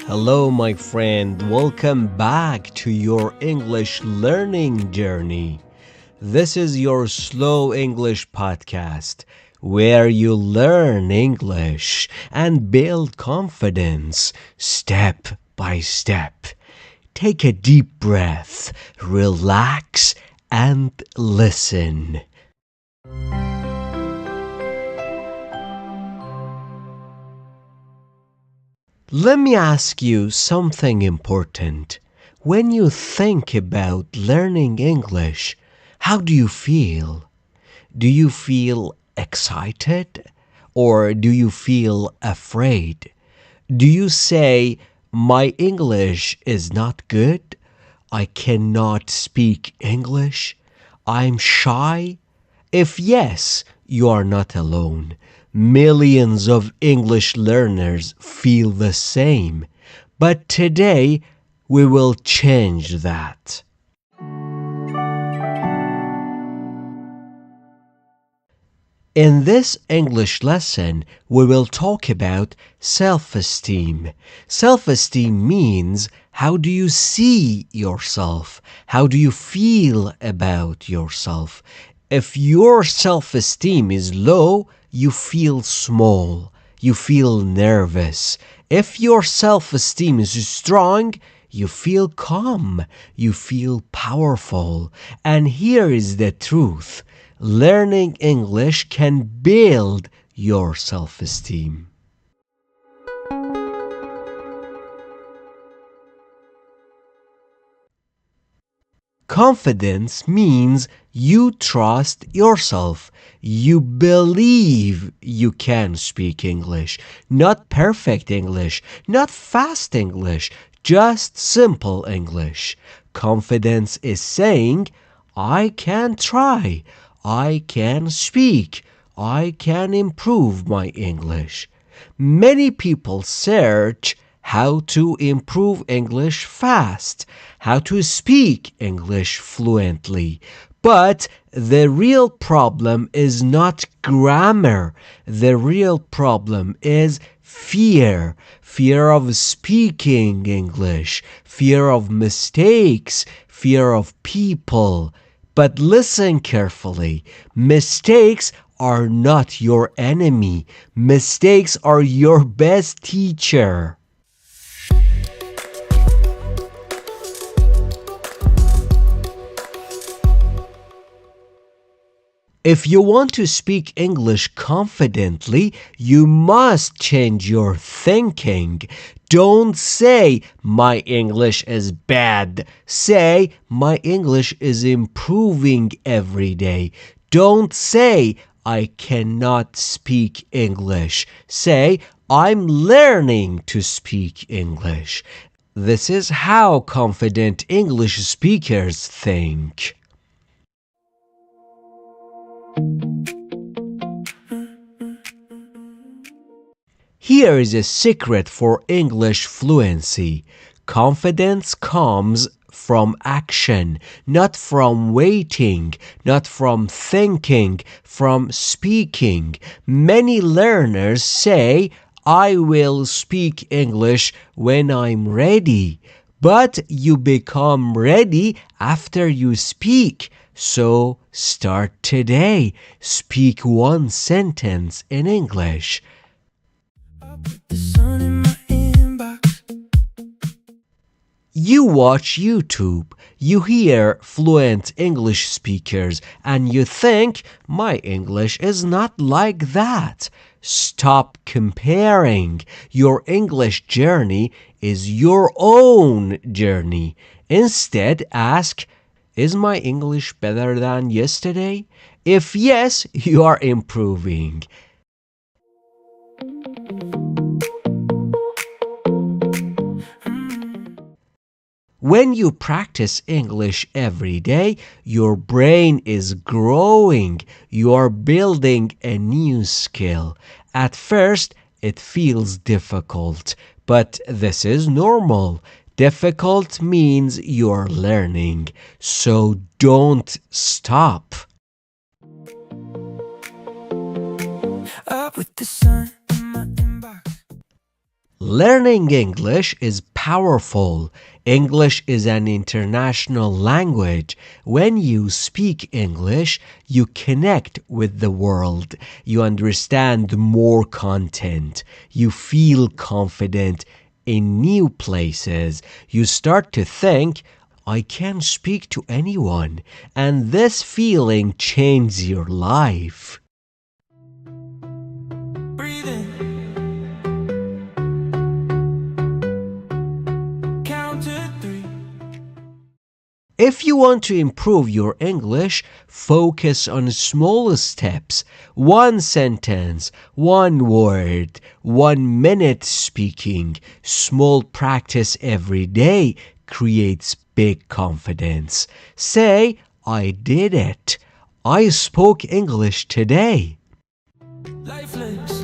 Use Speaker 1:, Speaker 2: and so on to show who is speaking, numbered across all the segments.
Speaker 1: Hello, my friend. Welcome back to your English learning journey. This is your Slow English podcast, where you learn English and build confidence step by step. Take a deep breath, relax, and listen. Let me ask you something important. When you think about learning English, how do you feel? Do you feel excited or do you feel afraid? Do you say, my English is not good? I cannot speak English? I'm shy? If yes, you are not alone. Millions of English learners feel the same. But today, we will change that. In this English lesson, we will talk about self-esteem. Self-esteem means how do you see yourself? How do you feel about yourself? If your self-esteem is low, you feel small. You feel nervous. If your self-esteem is strong, you feel calm. You feel powerful. And here is the truth. Learning English can build your self-esteem. Confidence means you trust yourself. You believe you can speak English. Not perfect English, not fast English, just simple English. Confidence is saying, I can try. I can speak. I can improve my English. Many people search how to improve English fast, how to speak English fluently. But the real problem is not grammar. The real problem is fear. Fear of speaking English, fear of mistakes, fear of people. But listen carefully. Mistakes are not your enemy. Mistakes are your best teacher. If you want to speak English confidently, you must change your thinking. Don't say, my English is bad. Say, my English is improving every day. Don't say, I cannot speak English. Say, I'm learning to speak English. This is how confident English speakers think. Here is a secret for English fluency. Confidence comes from action, not from waiting, not from thinking, from speaking. Many learners say, I will speak English when I'm ready. But you become ready after you speak. So start today. Speak one sentence in English. You watch YouTube, you hear fluent English speakers, and you think, my English is not like that. Stop comparing. Your English journey is your own journey. Instead, ask, is my English better than yesterday? If yes, you are improving. When you practice English every day, your brain is growing. You are building a new skill. At first, it feels difficult, but this is normal. Difficult means you're learning, so don't stop. Up with the sun in my inbox. Learning English is powerful. English is an international language. When you speak English, you connect with the world. You understand more content. You feel confident in new places. You start to think, I can speak to anyone, and this feeling changes your life.
Speaker 2: Breathe in. Count to 3.
Speaker 1: If you want to improve your English, focus on small steps. 1 sentence, 1 word, 1 minute speaking. Small practice every day creates big confidence. Say, I did it. I spoke English today.
Speaker 2: Lifeless.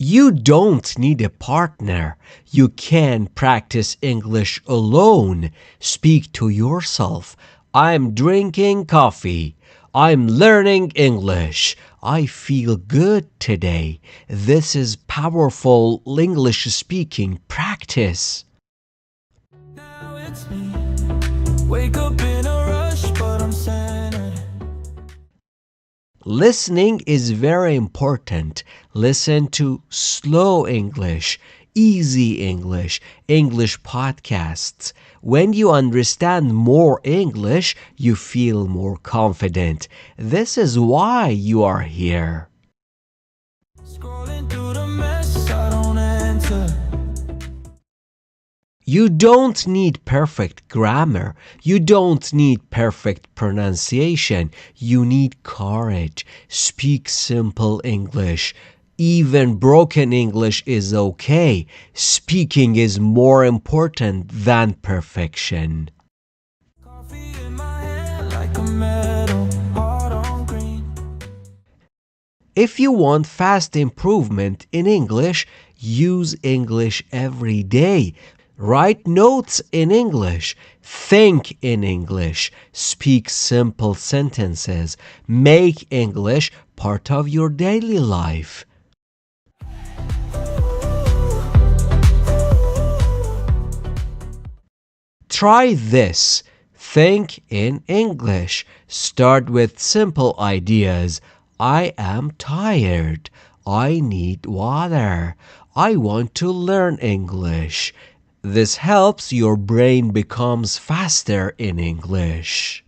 Speaker 1: You don't need a partner. You can practice English alone. Speak to yourself. I'm drinking coffee. I'm learning English. I feel good today. This is powerful English speaking practice.
Speaker 2: Now it's me. Wake up in a rush, but I'm centered.
Speaker 1: Listening is very important. Listen to slow English, easy English, English podcasts. When you understand more English, you feel more confident. This is why you are here.
Speaker 2: Scrolling through the mess, I don't enter.
Speaker 1: You don't need perfect grammar. You don't need perfect pronunciation. You need courage. Speak simple English. Even broken English is okay. Speaking is more important than perfection.
Speaker 2: Coffee in my hand like a medal, hard on green.
Speaker 1: If you want fast improvement in English, use English every day. Write notes in English. Think in English. Speak simple sentences. Make English part of your daily life. Try this. Think in English. Start with simple ideas. I am tired. I need water. I want to learn English. This helps your brain becomes faster in English.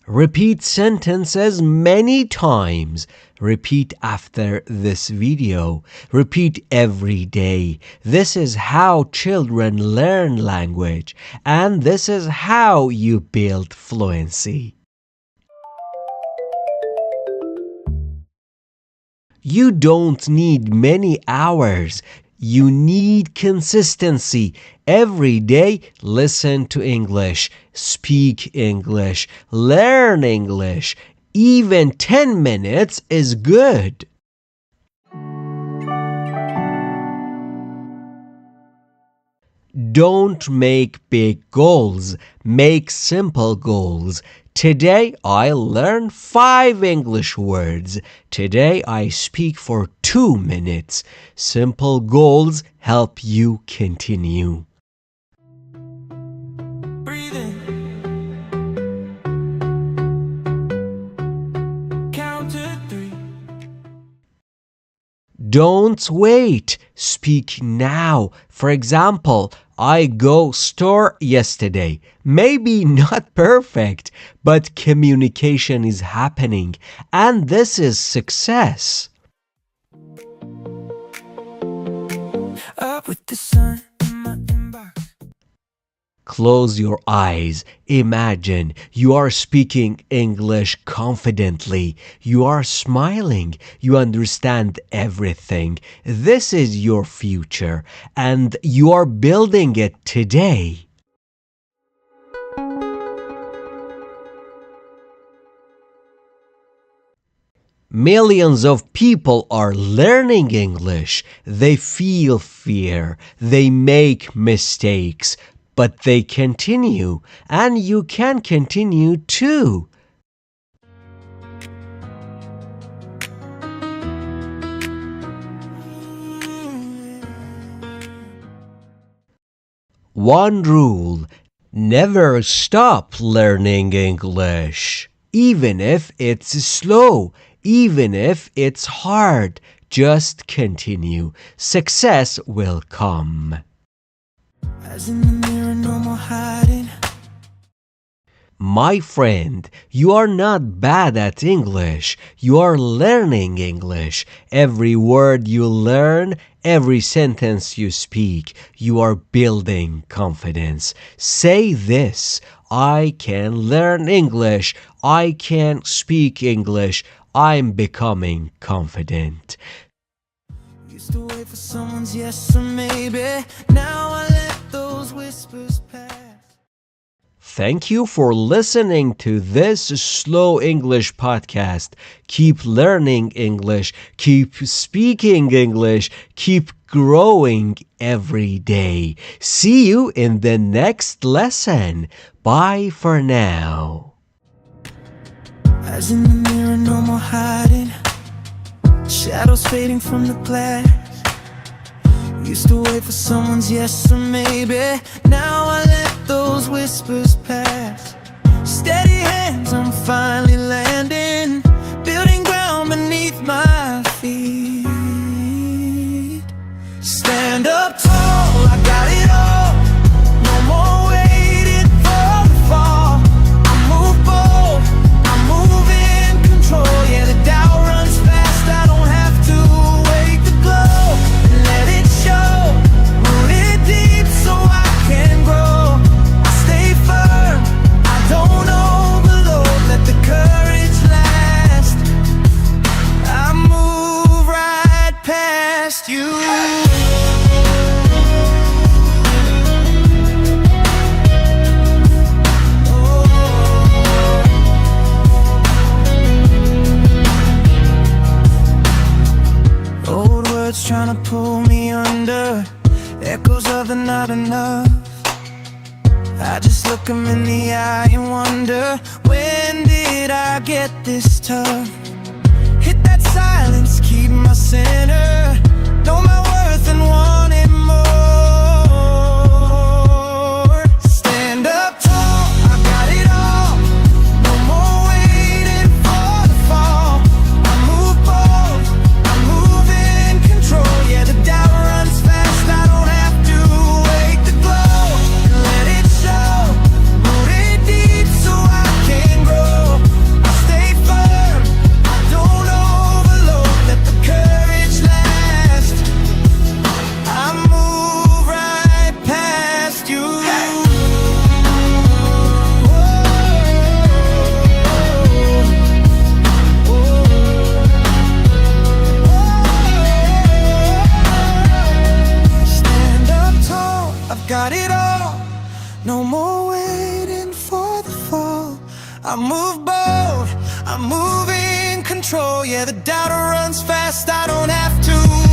Speaker 1: Repeat sentences many times. Repeat after this video. Repeat every day. This is how children learn language, and this is how you build fluency. You don't need many hours. You need consistency. Every day, listen to English, speak English, learn English. Even 10 minutes is good. Don't make big goals. Make simple goals. Today I learn 5 English words. Today I speak for 2 minutes. Simple goals help you continue.
Speaker 2: Breathe in. Count to 3.
Speaker 1: Don't wait. Speak now. For example, I go store yesterday. Maybe not perfect, but communication is happening, and this is success.
Speaker 2: Up with the sun in my inbox.
Speaker 1: Close your eyes. Imagine you are speaking English confidently. You are smiling. You understand everything. This is your future, and you are building it today. Millions of people are learning English. They feel fear. They make mistakes. but they continue, and you can continue too. One rule: never stop learning English. Even if it's slow, even if it's hard, just continue. Success will come.
Speaker 2: As in the mirror, no more hiding.
Speaker 1: My friend, you are not bad at English. You are learning English. Every word you learn, every sentence you speak, you are building confidence. Say this: I can learn English. I can speak English. I'm becoming confident.
Speaker 2: Used to wait for someone's yes or maybe. Now I let those whispers pass.
Speaker 1: Thank you for listening to this Slow English podcast. Keep learning English, keep speaking English, keep growing every day. See you in the next lesson. Bye for now.
Speaker 2: As in the mirror, no more hiding. Shadows fading from the glass. Used to wait for someone's yes or maybe. Now I let those whispers pass. Steady hands, I'm finally landing. Building ground beneath my feet. Stand up tall, I got it all. No more waiting for the fall. I move bold, I move in control. Yeah, the doubt runs fast, I don't have to wait the glow. Let it show, rooted deep so I can grow. I stay firm, I don't overload. Let the courage last. I move right past you. Old words trying to pull me under, echoes of the not enough. I just look 'em in the eye and wonder, when did I get this tough? Hit that silence, keep my center, know my worth and want it more. Stand up tall, I got it all. No more waiting for the fall. I move bold, I move in control. Yeah, the doubt runs fast, I don't have to wait the glow. Let it show, rooted deep so I can grow. I stay firm, I don't overload. Let the courage last. I move right past you. Stand up tall, I've got it all. No more waiting for the fall. I move bold, I move in control. Yeah, the doubt runs fast, I don't have to